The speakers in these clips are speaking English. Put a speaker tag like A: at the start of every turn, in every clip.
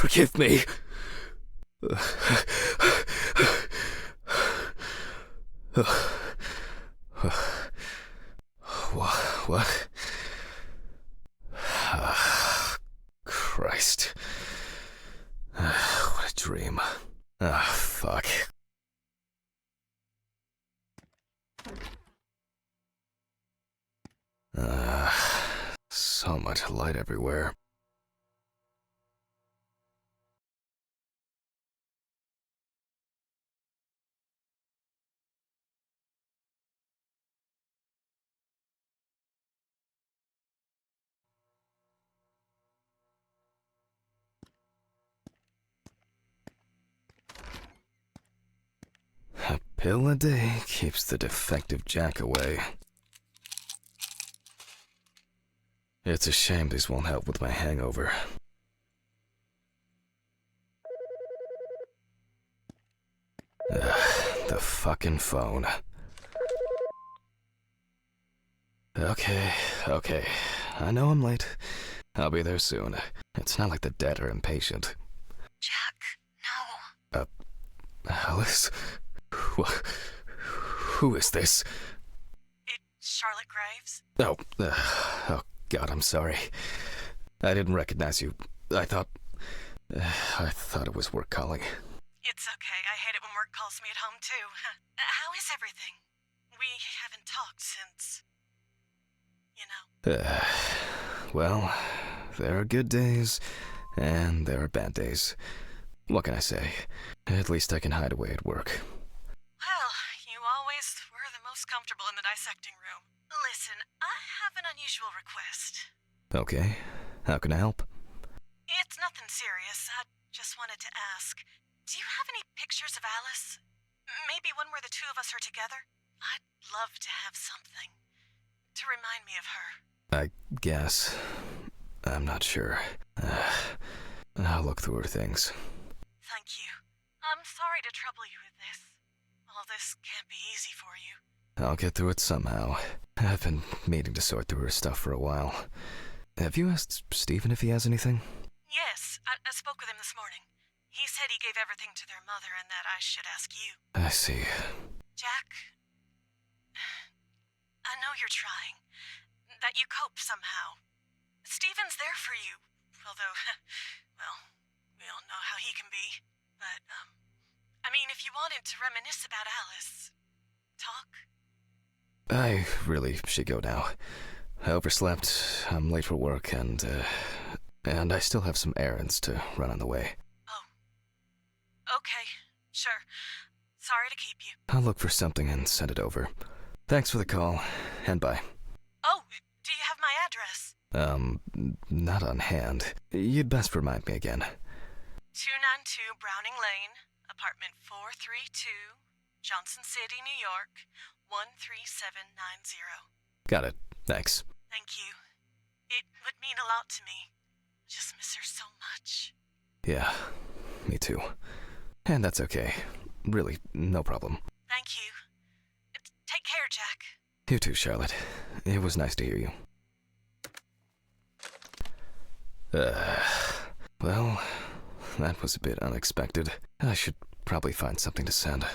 A: Forgive me. What? Christ. What a dream. Ah, fuck. So much light everywhere. A pill a day keeps the defective Jack away. It's a shame these won't help with my hangover. The fucking phone. Okay. I know I'm late. I'll be there soon. It's not like the dead are impatient.
B: Jack, no.
A: Alice? Who is this?
B: It's Charlotte Graves.
A: Oh God, I'm sorry. I didn't recognize you. I thought it was work calling.
B: It's okay. I hate it when work calls me at home, too. How is everything? We haven't talked since... you know.
A: Well, there are good days, and there are bad days. What can I say? At least I can hide away at work.
B: Well, you always were the most comfortable in the dissecting room. Listen, I have an unusual request.
A: Okay, how can I help?
B: It's nothing serious. I just wanted to ask, do you have any pictures of Alice? Maybe one where the two of us are together? I'd love to have something to remind me of her.
A: I guess. I'm not sure. I'll look through her things.
B: Thank you. I'm sorry to trouble you with this. All this can't be easy for you.
A: I'll get through it somehow. I've been meaning to sort through her stuff for a while. Have you asked Stephen if he has anything?
B: Yes, I spoke with him this morning. He said he gave everything to their mother and that I should ask you.
A: I see.
B: Jack, I know you're trying. That you cope somehow. Stephen's there for you. Although, well, we all know how he can be. But, I mean, if you wanted to reminisce about Alice, talk.
A: I really should go now. I overslept, I'm late for work, and I still have some errands to run on the way.
B: Oh. Okay, sure. Sorry to keep you.
A: I'll look for something and send it over. Thanks for the call, and bye.
B: Oh, do you have my address?
A: Not on hand. You'd best remind me again.
B: 292 Browning Lane, apartment 432, Johnson City, New York, 13790.
A: Got it. Thanks.
B: Thank you. It would mean a lot to me. I just miss her so much.
A: Yeah, me too. And that's okay. Really, no problem.
B: Thank you. Take care, Jack.
A: You too, Charlotte. It was nice to hear you. Well, that was a bit unexpected. I should probably find something to send.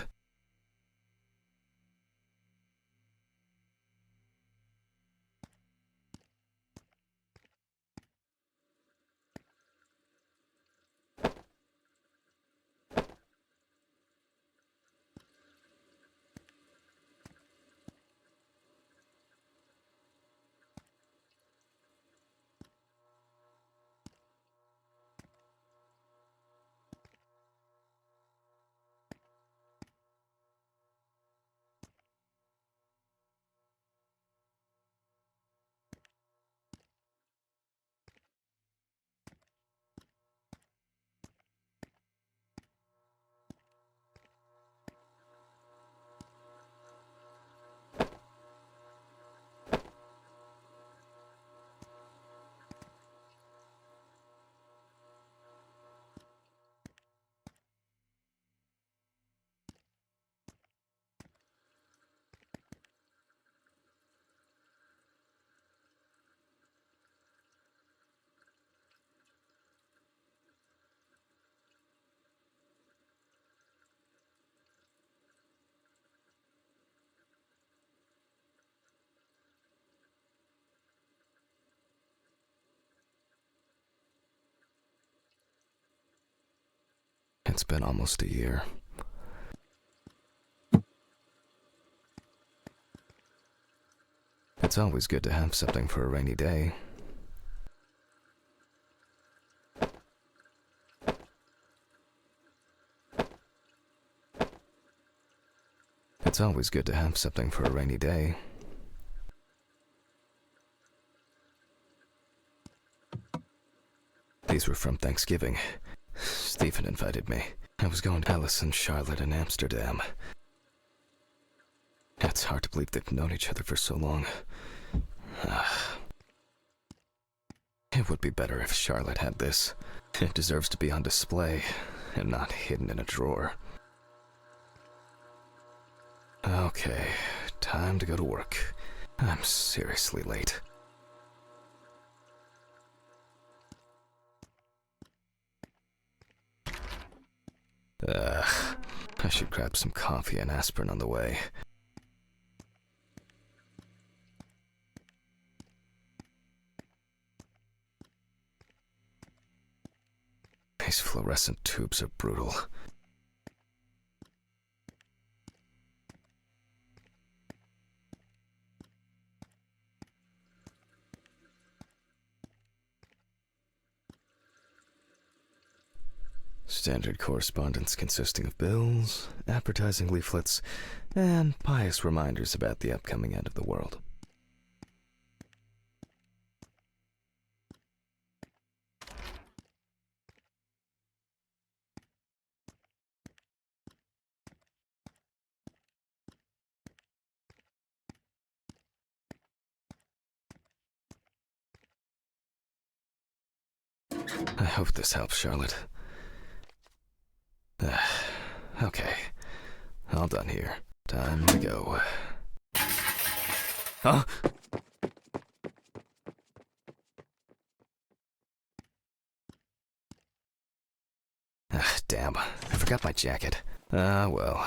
A: It's been almost a year. It's always good to have something for a rainy day. It's always good to have something for a rainy day. These were from Thanksgiving. Stephen invited me. I was going to Alice and Charlotte in Amsterdam. It's hard to believe they've known each other for so long. It would be better if Charlotte had this. It deserves to be on display and not hidden in a drawer. Okay, time to go to work. I'm seriously late. I should grab some coffee and aspirin on the way. These fluorescent tubes are brutal. Standard correspondence consisting of bills, advertising leaflets, and pious reminders about the upcoming end of the world. I hope this helps, Charlotte. Okay, all done here. Time to go. Huh? Damn, I forgot my jacket. Well,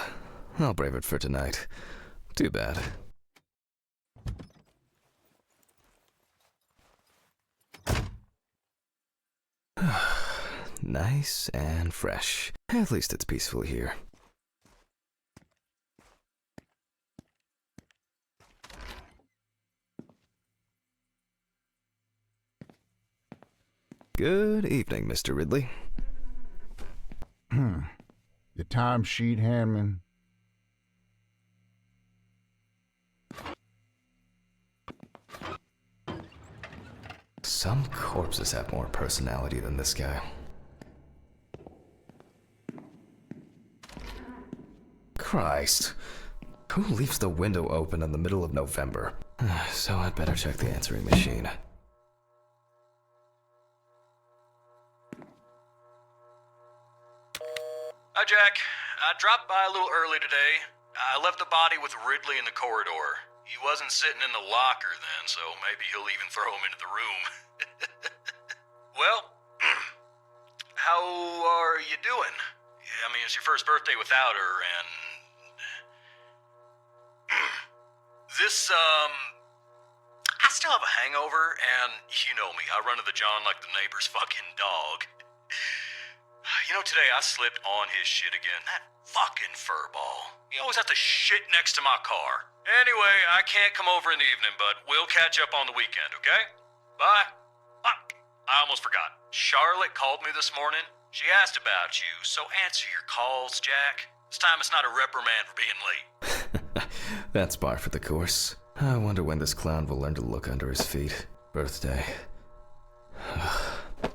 A: I'll brave it for tonight. Too bad. Nice and fresh. At least it's peaceful here. Good evening, Mr. Ridley.
C: Your timesheet, Hammond?
A: Some corpses have more personality than this guy. Christ. Who leaves the window open in the middle of November? So I'd better check the answering machine.
D: Hi, Jack. I dropped by a little early today. I left the body with Ridley in the corridor. He wasn't sitting in the locker then, so maybe he'll even throw him into the room. Well, how are you doing? I mean, it's your first birthday without her, and... I still have a hangover, and you know me, I run to the John like the neighbor's fucking dog. You know, today I slipped on his shit again. That fucking furball. He always has to shit next to my car. Anyway, I can't come over in the evening, but we'll catch up on the weekend, okay? Bye. I almost forgot. Charlotte called me this morning. She asked about you, so answer your calls, Jack. This time it's not a reprimand for being late.
A: That's par for the course. I wonder when this clown will learn to look under his feet. Birthday. I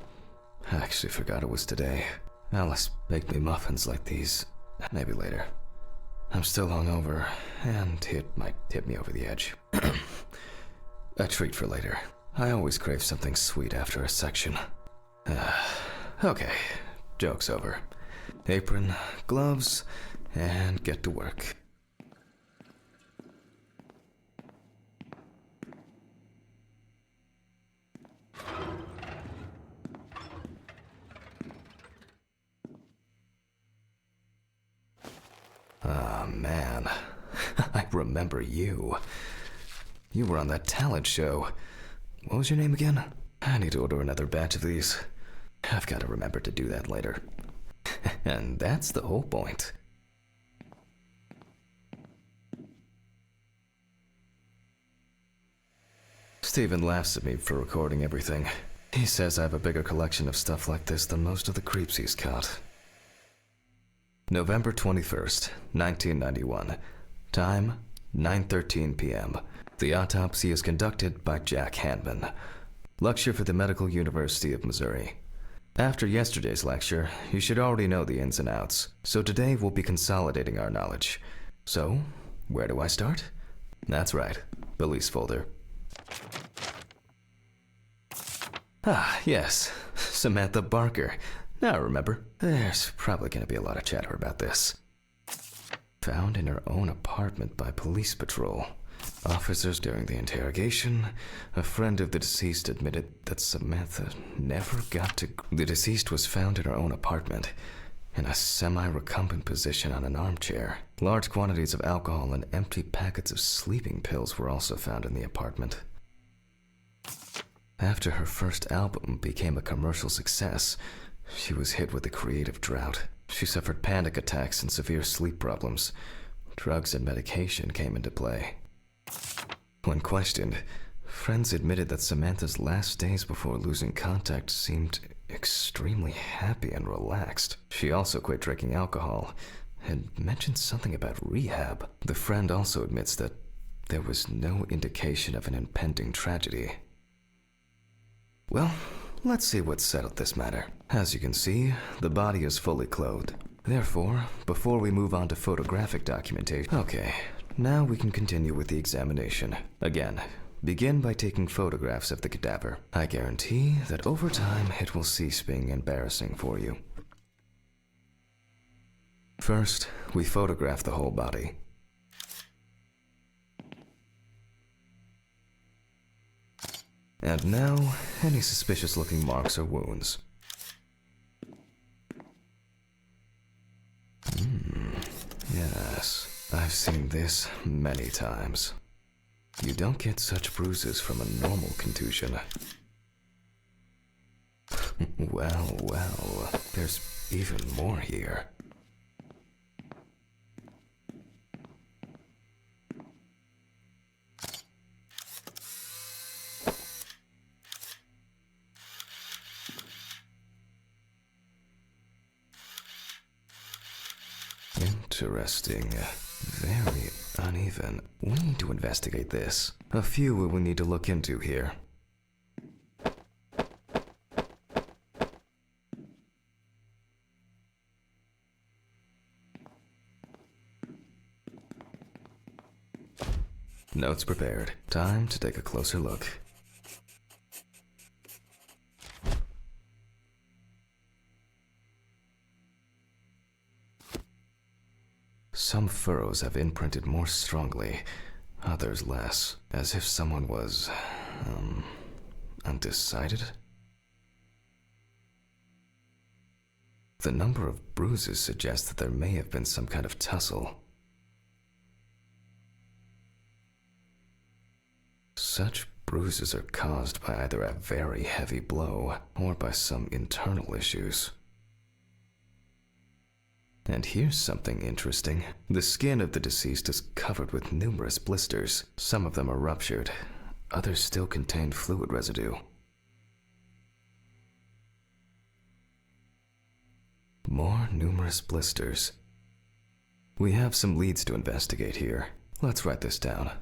A: actually forgot it was today. Alice baked me muffins like these. Maybe later. I'm still hungover, and it might tip me over the edge. A treat for later. I always crave something sweet after a section. Okay, joke's over. Apron, gloves, and get to work. Ah, man. I remember you. You were on that talent show. What was your name again? I need to order another batch of these. I've got to remember to do that later. And that's the whole point. Steven laughs at me for recording everything. He says I have a bigger collection of stuff like this than most of the creeps he's caught. November 21st, 1991. Time, 9:13 p.m. The autopsy is conducted by Jack Hanman. Lecture for the Medical University of Missouri. After yesterday's lecture, you should already know the ins and outs, so today we'll be consolidating our knowledge. So, where do I start? That's right, police folder. Ah, yes, Samantha Barker. Now I remember. There's probably going to be a lot of chatter about this. Found in her own apartment by police patrol. Officers during the interrogation. A friend of the deceased admitted that Samantha never got to... The deceased was found in her own apartment, in a semi-recumbent position on an armchair. Large quantities of alcohol and empty packets of sleeping pills were also found in the apartment. After her first album became a commercial success, she was hit with a creative drought. She suffered panic attacks and severe sleep problems. Drugs and medication came into play. When questioned, friends admitted that Samantha's last days before losing contact seemed extremely happy and relaxed. She also quit drinking alcohol and mentioned something about rehab. The friend also admits that there was no indication of an impending tragedy. Well, let's see what settled this matter. As you can see, the body is fully clothed. Therefore, before we move on to photographic documentation... Okay, now we can continue with the examination. Again, begin by taking photographs of the cadaver. I guarantee that over time it will cease being embarrassing for you. First, we photograph the whole body. And now, any suspicious-looking marks or wounds. Yes, I've seen this many times. You don't get such bruises from a normal contusion. Well, there's even more here. Interesting. Very uneven. We need to investigate this. A few we will need to look into here. Notes prepared. Time to take a closer look. Some furrows have imprinted more strongly, others less, as if someone was, undecided. The number of bruises suggests that there may have been some kind of tussle. Such bruises are caused by either a very heavy blow or by some internal issues. And here's something interesting. The skin of the deceased is covered with numerous blisters. Some of them are ruptured. Others still contain fluid residue. More numerous blisters. We have some leads to investigate here. Let's write this down.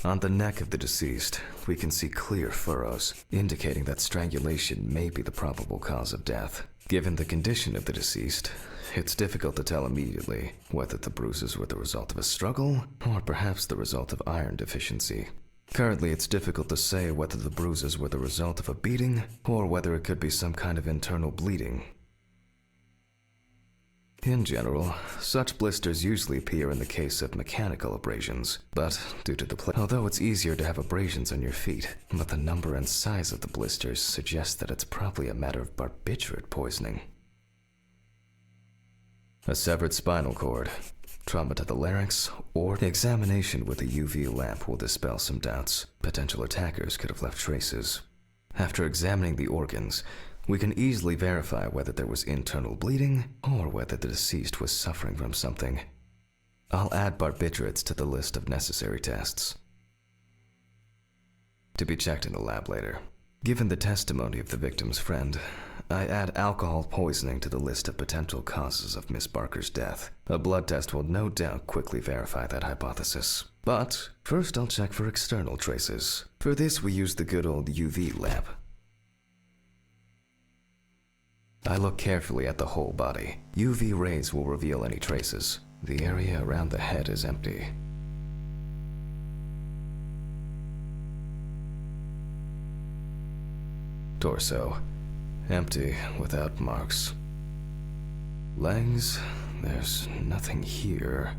A: On the neck of the deceased, we can see clear furrows, indicating that strangulation may be the probable cause of death. Given the condition of the deceased, it's difficult to tell immediately whether the bruises were the result of a struggle or perhaps the result of iron deficiency. Currently, it's difficult to say whether the bruises were the result of a beating or whether it could be some kind of internal bleeding. In general, such blisters usually appear in the case of mechanical abrasions, but due to the although it's easier to have abrasions on your feet, but the number and size of the blisters suggest that it's probably a matter of barbiturate poisoning. A severed spinal cord. trauma to the larynx, or the examination with a UV lamp will dispel some doubts. Potential attackers could have left traces. After examining the organs, we can easily verify whether there was internal bleeding or whether the deceased was suffering from something. I'll add barbiturates to the list of necessary tests, to be checked in the lab later. Given the testimony of the victim's friend, I add alcohol poisoning to the list of potential causes of Miss Barker's death. A blood test will no doubt quickly verify that hypothesis. But first I'll check for external traces. For this we use the good old UV lamp. I look carefully at the whole body. UV rays will reveal any traces. The area around the head is empty. Torso, empty without marks. Legs, there's nothing here.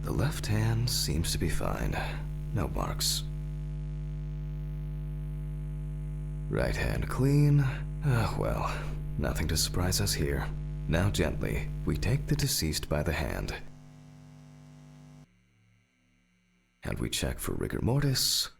A: The left hand seems to be fine. No marks. Right hand clean. Well, nothing to surprise us here. Now gently, we take the deceased by the hand. And we check for rigor mortis.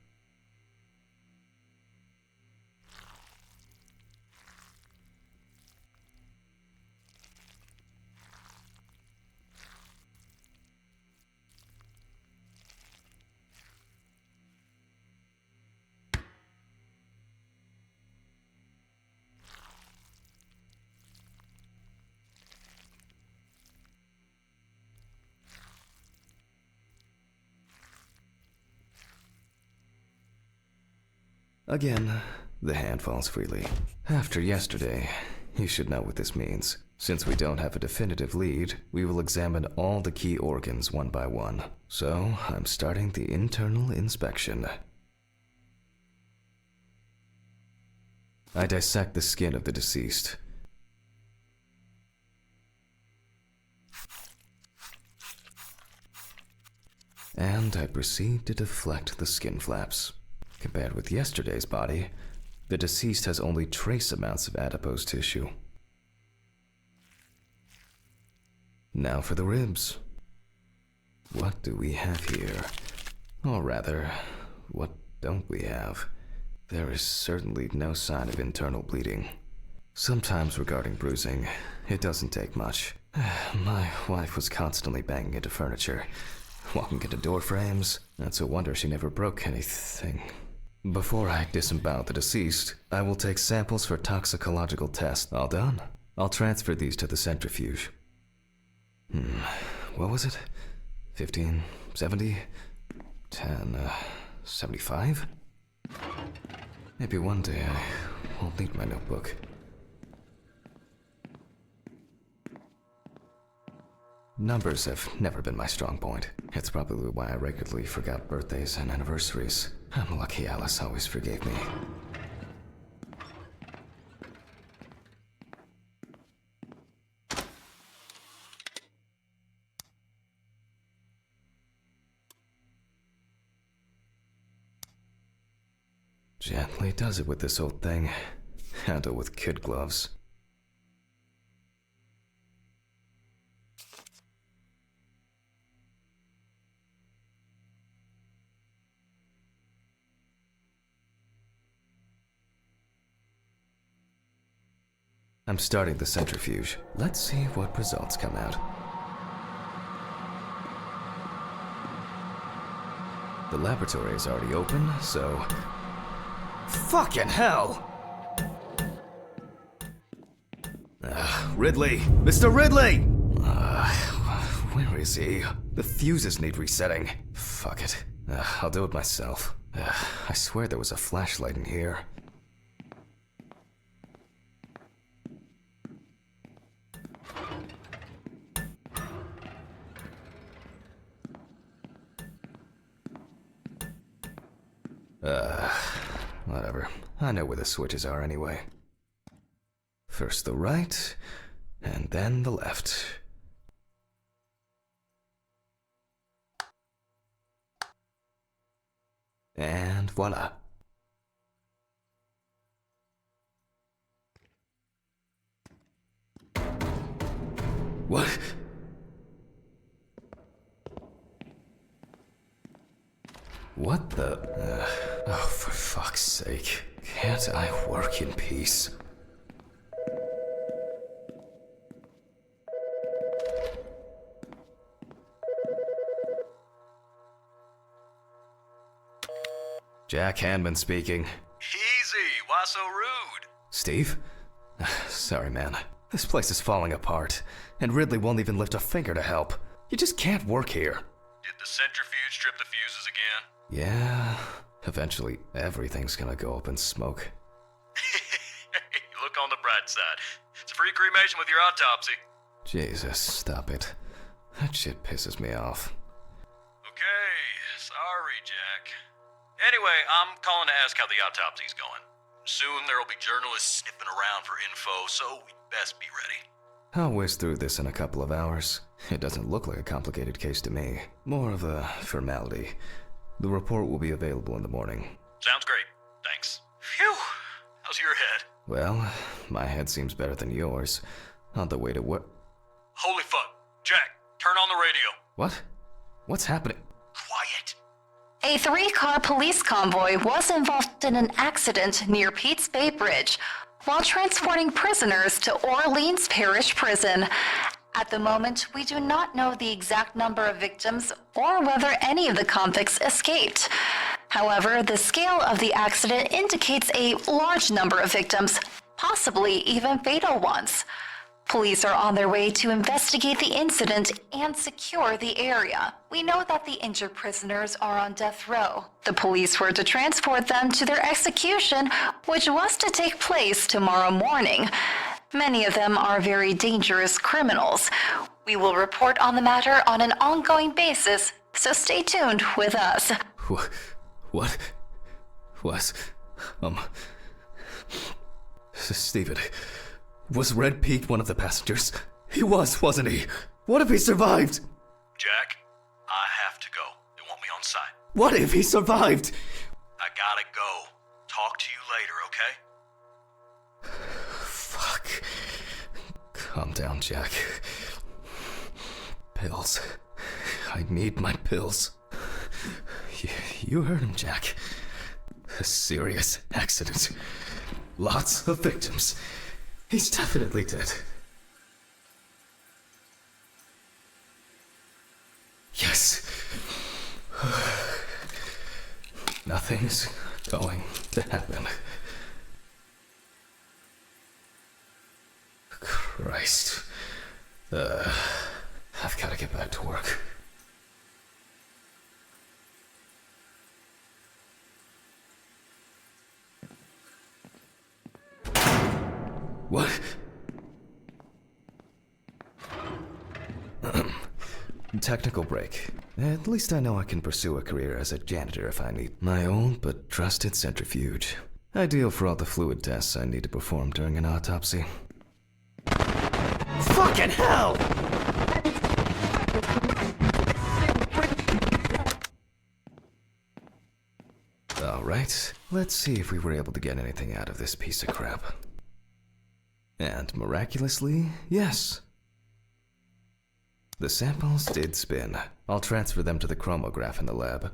A: Again, the hand falls freely. After yesterday, you should know what this means. Since we don't have a definitive lead, we will examine all the key organs one by one. So, I'm starting the internal inspection. I dissect the skin of the deceased. And I proceed to deflect the skin flaps. Compared with yesterday's body, the deceased has only trace amounts of adipose tissue. Now for the ribs. What do we have here? Or rather, what don't we have? There is certainly no sign of internal bleeding. Sometimes regarding bruising, it doesn't take much. My wife was constantly banging into furniture, walking into door frames. That's a wonder she never broke anything. Before I disembowel the deceased, I will take samples for toxicological tests. All done. I'll transfer these to the centrifuge. What was it? 15, 70, 10, 75? Maybe one day I won't need my notebook. Numbers have never been my strong point. It's probably why I regularly forgot birthdays and anniversaries. I'm lucky Alice always forgave me. Gently does it with this old thing. Handle with kid gloves. I'm starting the centrifuge. Let's see what results come out. The laboratory is already open, so... Fucking hell! Ridley! Mr. Ridley! Where is he? The fuses need resetting. Fuck it. I'll do it myself. I swear there was a flashlight in here. Whatever. I know where the switches are anyway. First the right, and then the left. And voila. What? What the? Oh, for fuck's sake. Can't I work in peace? Jack Hanman speaking.
D: Easy, why so rude?
A: Steve? Sorry, man. This place is falling apart, and Ridley won't even lift a finger to help. You just can't work here.
D: Did the centrifuge trip the fuses again?
A: Yeah, eventually everything's gonna go up in smoke.
D: Look on the bright side. It's a free cremation with your autopsy.
A: Jesus, stop it. That shit pisses me off.
D: Okay, sorry, Jack. Anyway, I'm calling to ask how the autopsy's going. Soon there'll be journalists sniffing around for info, so we'd best be ready.
A: I'll whiz through this in a couple of hours. It doesn't look like a complicated case to me. More of a formality. The report will be available in the morning.
D: Sounds great. Thanks. Phew. How's your head?
A: Well, my head seems better than yours. On the way to work.
D: Holy fuck. Jack, turn on the radio.
A: What? What's happening?
D: Quiet.
E: A 3-car police convoy was involved in an accident near Pete's Bay Bridge while transporting prisoners to Orleans Parish Prison. At the moment, we do not know the exact number of victims or whether any of the convicts escaped. However, the scale of the accident indicates a large number of victims, possibly even fatal ones. Police are on their way to investigate the incident and secure the area. We know that the injured prisoners are on death row. The police were to transport them to their execution, which was to take place tomorrow morning. Many of them are very dangerous criminals. We will report on the matter on an ongoing basis, so stay tuned with us.
A: What? Was? Steven, was Red Pete one of the passengers? He was, wasn't he? What if he survived?
D: Jack, I have to go. They want me on site.
A: What if he survived?
D: I gotta go. Talk to you later, okay?
A: Fuck. Calm down, Jack. Pills. I need my pills. You heard him, Jack. A serious accident. Lots of victims. He's definitely dead. Yes. Nothing's going to happen. Christ. I've got to get back to work. What? Technical break. At least I know I can pursue a career as a janitor if I need my own but trusted centrifuge. Ideal for all the fluid tests I need to perform during an autopsy. Fucking hell! Alright, let's see if we were able to get anything out of this piece of crap. And miraculously, yes. The samples did spin. I'll transfer them to the chromograph in the lab.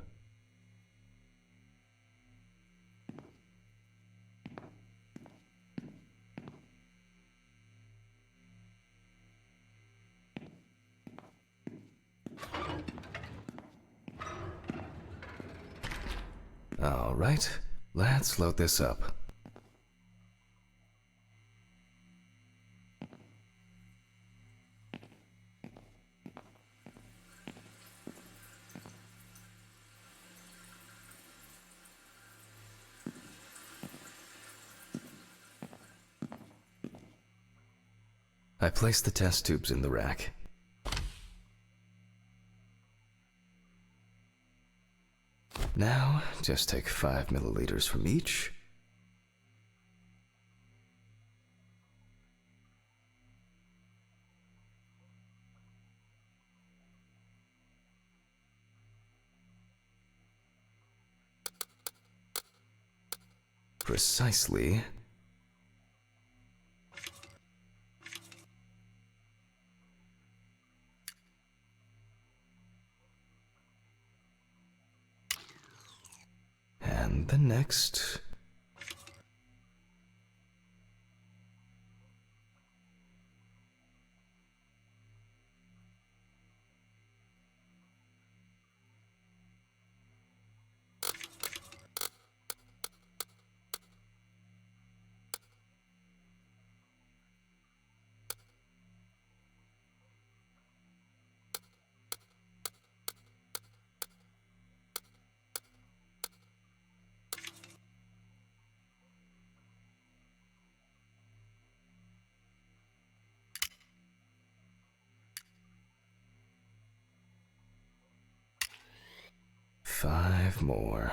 A: Alright, let's load this up. I placed the test tubes in the rack. Now, just take 5 milliliters from each. Precisely. And the next. Five more.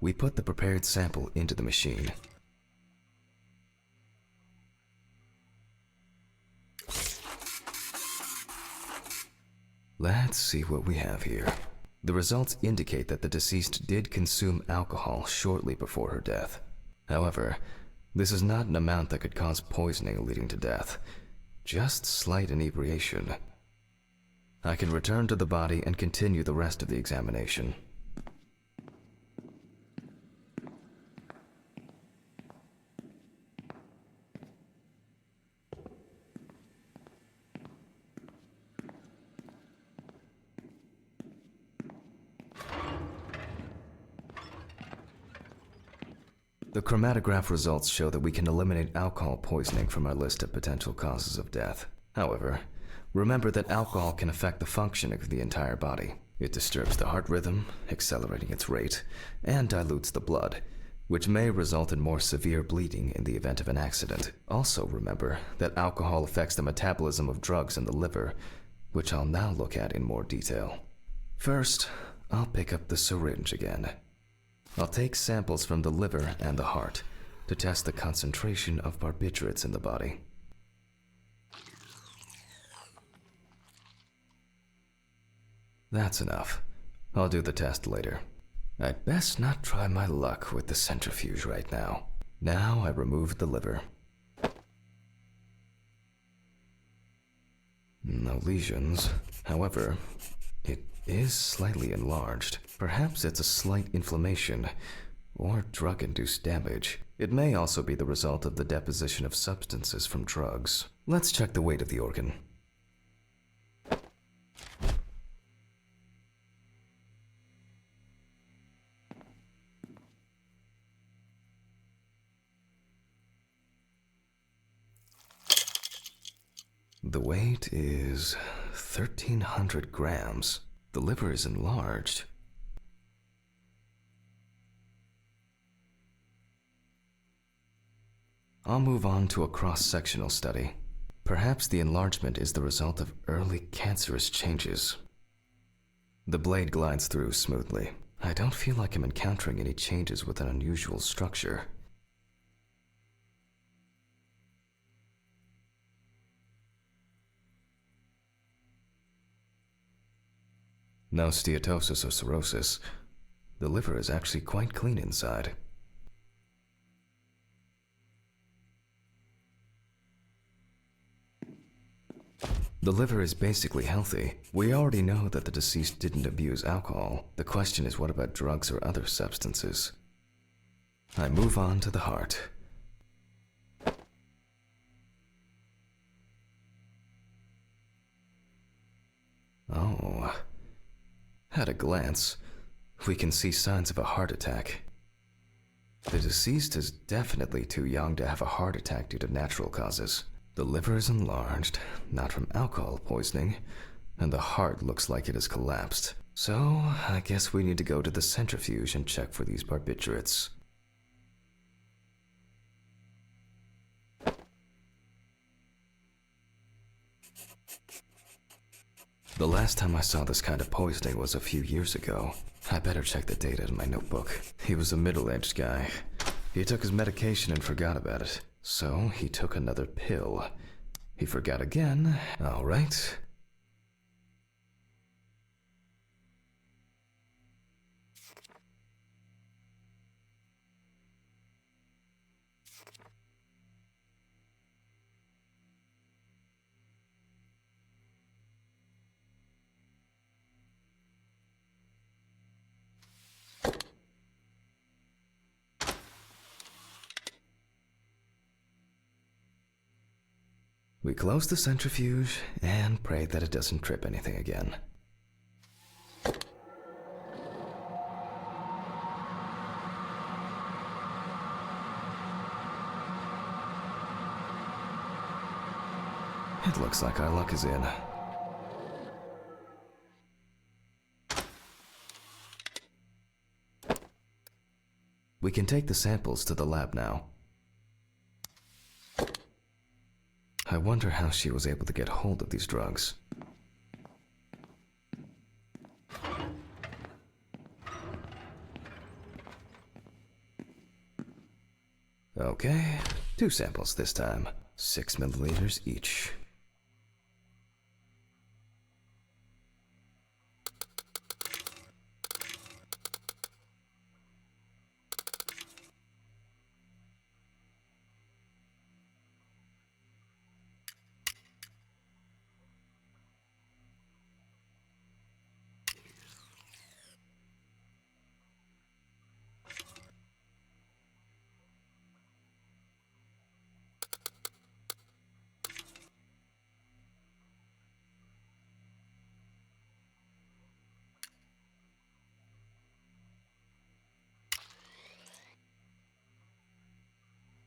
A: We put the prepared sample into the machine. Let's see what we have here. The results indicate that the deceased did consume alcohol shortly before her death. However, this is not an amount that could cause poisoning leading to death, just slight inebriation. I can return to the body and continue the rest of the examination. The chromatograph results show that we can eliminate alcohol poisoning from our list of potential causes of death. However, remember that alcohol can affect the functioning of the entire body. It disturbs the heart rhythm, accelerating its rate, and dilutes the blood, which may result in more severe bleeding in the event of an accident. Also remember that alcohol affects the metabolism of drugs in the liver, which I'll now look at in more detail. First, I'll pick up the syringe again. I'll take samples from the liver and the heart to test the concentration of barbiturates in the body. That's enough. I'll do the test later. I'd best not try my luck with the centrifuge right now. Now I remove the liver. No lesions. However, it is slightly enlarged. Perhaps it's a slight inflammation or drug-induced damage. It may also be the result of the deposition of substances from drugs. Let's check the weight of the organ. The weight is 1,300 grams. The liver is enlarged. I'll move on to a cross-sectional study. Perhaps the enlargement is the result of early cancerous changes. The blade glides through smoothly. I don't feel like I'm encountering any changes with an unusual structure. No steatosis or cirrhosis. The liver is actually quite clean inside. The liver is basically healthy. We already know that the deceased didn't abuse alcohol. The question is, what about drugs or other substances? I move on to the heart. Oh. At a glance, we can see signs of a heart attack. The deceased is definitely too young to have a heart attack due to natural causes. The liver is enlarged, not from alcohol poisoning, and the heart looks like it has collapsed. So, I guess we need to go to the centrifuge and check for these barbiturates. The last time I saw this kind of poisoning was a few years ago. I better check the data in my notebook. He was a middle-aged guy. He took his medication and forgot about it. So, he took another pill. He forgot again. All right. We close the centrifuge and pray that it doesn't trip anything again. It looks like our luck is in. We can take the samples to the lab now. I wonder how she was able to get hold of these drugs. Okay, 2 samples this time. 6 milliliters each.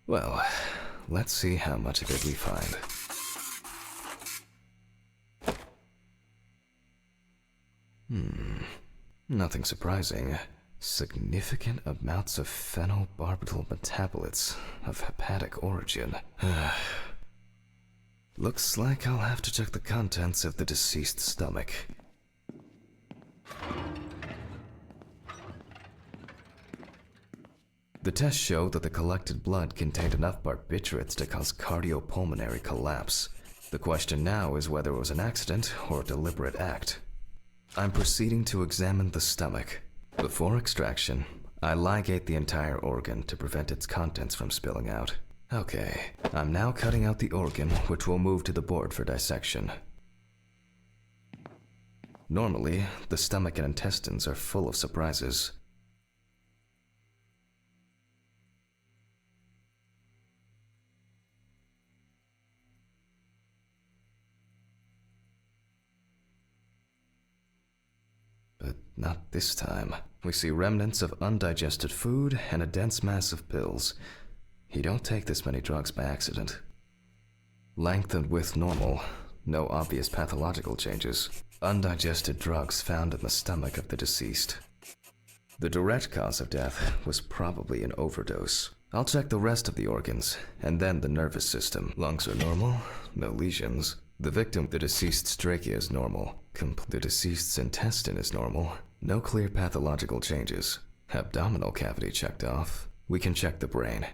A: Well, let's see how much of it we find. Nothing surprising. Significant amounts of phenobarbital metabolites of hepatic origin. Looks like I'll have to check the contents of the deceased's stomach. The tests showed that the collected blood contained enough barbiturates to cause cardiopulmonary collapse. The question now is whether it was an accident or a deliberate act. I'm proceeding to examine the stomach. Before extraction, I ligate the entire organ to prevent its contents from spilling out. Okay, I'm now cutting out the organ, which will move to the board for dissection. Normally, the stomach and intestines are full of surprises. But not this time. We see remnants of undigested food and a dense mass of pills. You don't take this many drugs by accident. Length and width normal. No obvious pathological changes. Undigested drugs found in the stomach of the deceased. The direct cause of death was probably an overdose. I'll check the rest of the organs, and then the nervous system. Lungs are normal, no lesions. The victim, the deceased's trachea is normal. The deceased's intestine is normal. No clear pathological changes. Abdominal cavity checked off. We can check the brain.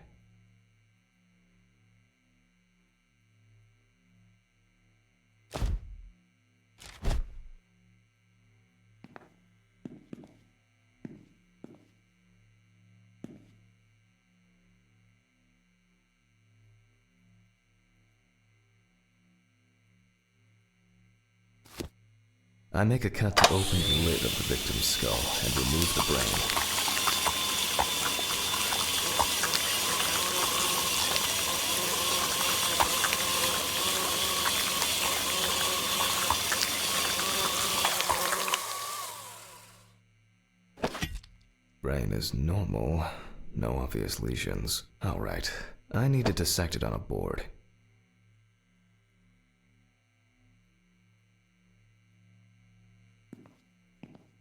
A: I make a cut to open the lid of the victim's skull and remove the brain. Brain is normal, no obvious lesions. Alright, I need to dissect it on a board.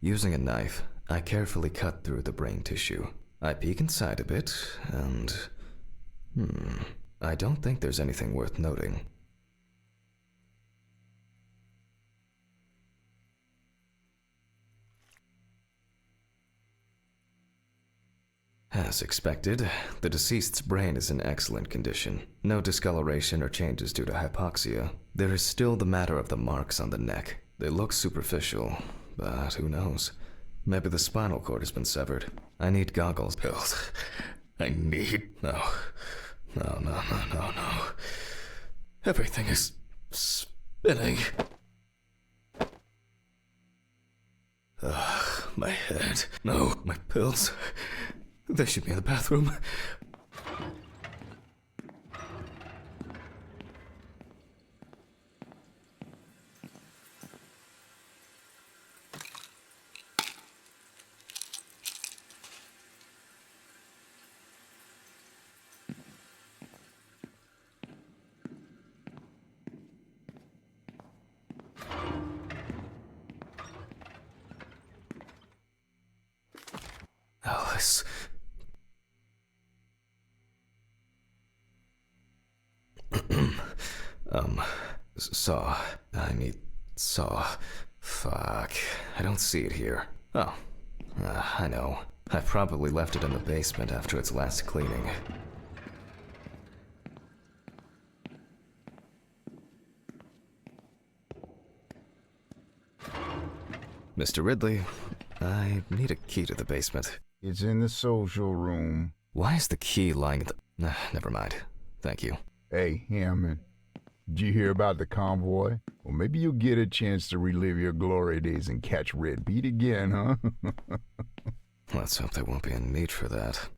A: Using a knife, I carefully cut through the brain tissue. I peek inside a bit, and... I don't think there's anything worth noting. As expected, the deceased's brain is in excellent condition. No discoloration or changes due to hypoxia. There is still the matter of the marks on the neck. They look superficial, but who knows? Maybe the spinal cord has been severed. I need goggles. Pills. I need... No. No. Everything is spinning. Ugh, my head. No, my pills. They should be in the bathroom. Alice. Saw. I need saw. Fuck. I don't see it here. Oh. I know. I probably left it in the basement after its last cleaning. Mr. Ridley, I need a key to the basement.
C: It's in the social room.
A: Why is the key lying in the... never mind. Thank you.
C: Hey, Hammond. Did you hear about the convoy? Well, maybe you'll get a chance to relive your glory days and catch Red Pete again, huh?
A: Let's hope there won't be a need for that.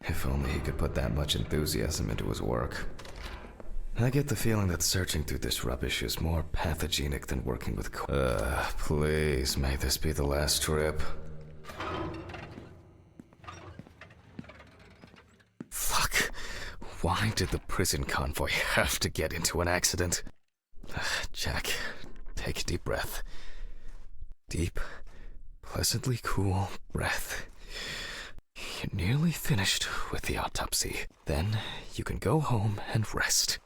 A: If only he could put that much enthusiasm into his work. I get the feeling that searching through this rubbish is more pathogenic than working with please, may this be the last trip. Fuck. Why did the prison convoy have to get into an accident? Jack, take a deep breath. Deep, pleasantly cool breath. You're nearly finished with the autopsy. Then you can go home and rest.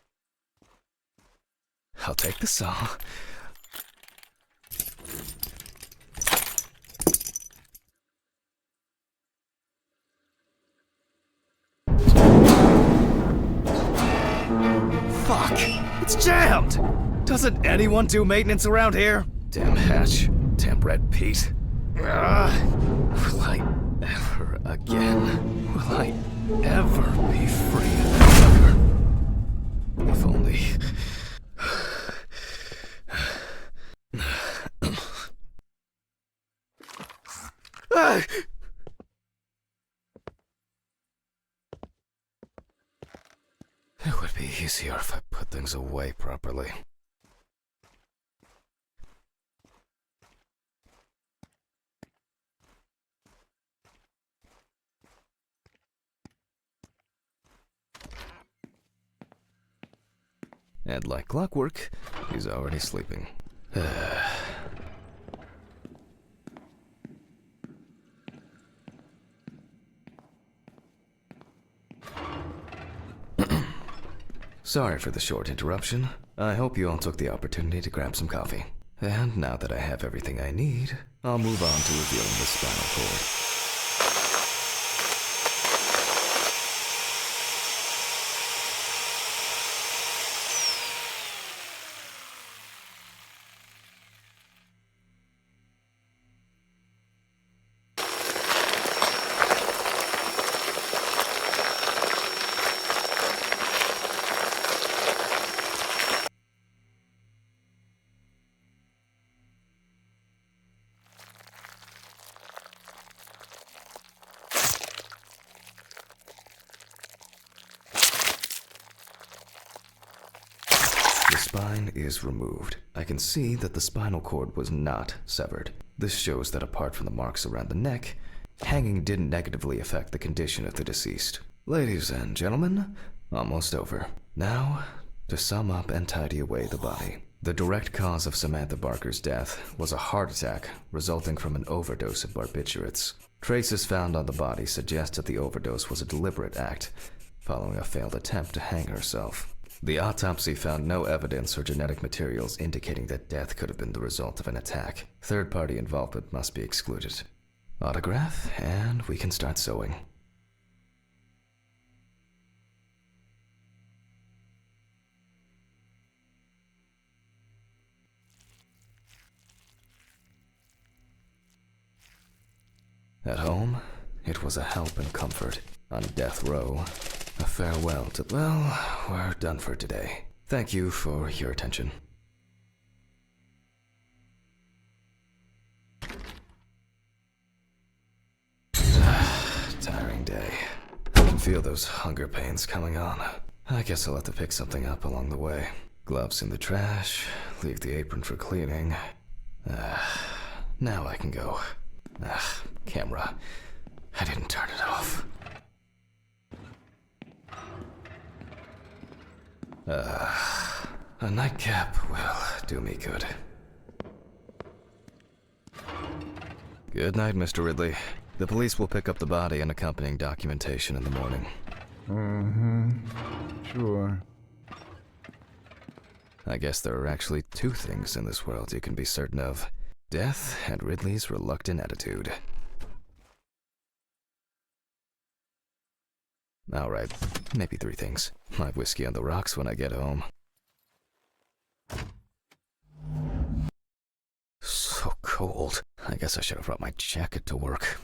A: I'll take the saw. Fuck! It's jammed! Doesn't anyone do maintenance around here? Damn hatch. Damn Red Pete. Will I ever again? Will I ever be free ever? If only... It would be easier if I put things away properly. And like clockwork, he's already sleeping. Sorry for the short interruption. I hope you all took the opportunity to grab some coffee. And now that I have everything I need, I'll move on to revealing the spinal cord. The spine is removed. I can see that the spinal cord was not severed. This shows that apart from the marks around the neck, hanging didn't negatively affect the condition of the deceased. Ladies and gentlemen, almost over. Now, To sum up and tidy away the body, the direct cause of Samantha Barker's death was a heart attack resulting from an overdose of barbiturates. Traces found on the body suggest that the overdose was a deliberate act, following a failed attempt to hang herself. The autopsy found no evidence or genetic materials indicating that death could have been the result of an attack. Third-party involvement must be excluded. Autograph, and we can start sewing. At home, it was a help and comfort. On death row, a farewell to, well, we're done for today. Thank you for your attention. Tiring day. I can feel those hunger pains coming on. I guess I'll have to pick something up along the way. Gloves in the trash, leave the apron for cleaning. Now I can go. Camera. I didn't turn it off. A nightcap will do me good. Good night, Mr. Ridley. The police will pick up the body and accompanying documentation in the morning.
C: Sure.
A: I guess there are actually two things in this world you can be certain of. Death and Ridley's reluctant attitude. Alright, maybe three things. My whiskey on the rocks when I get home. So cold. I guess I should have brought my jacket to work.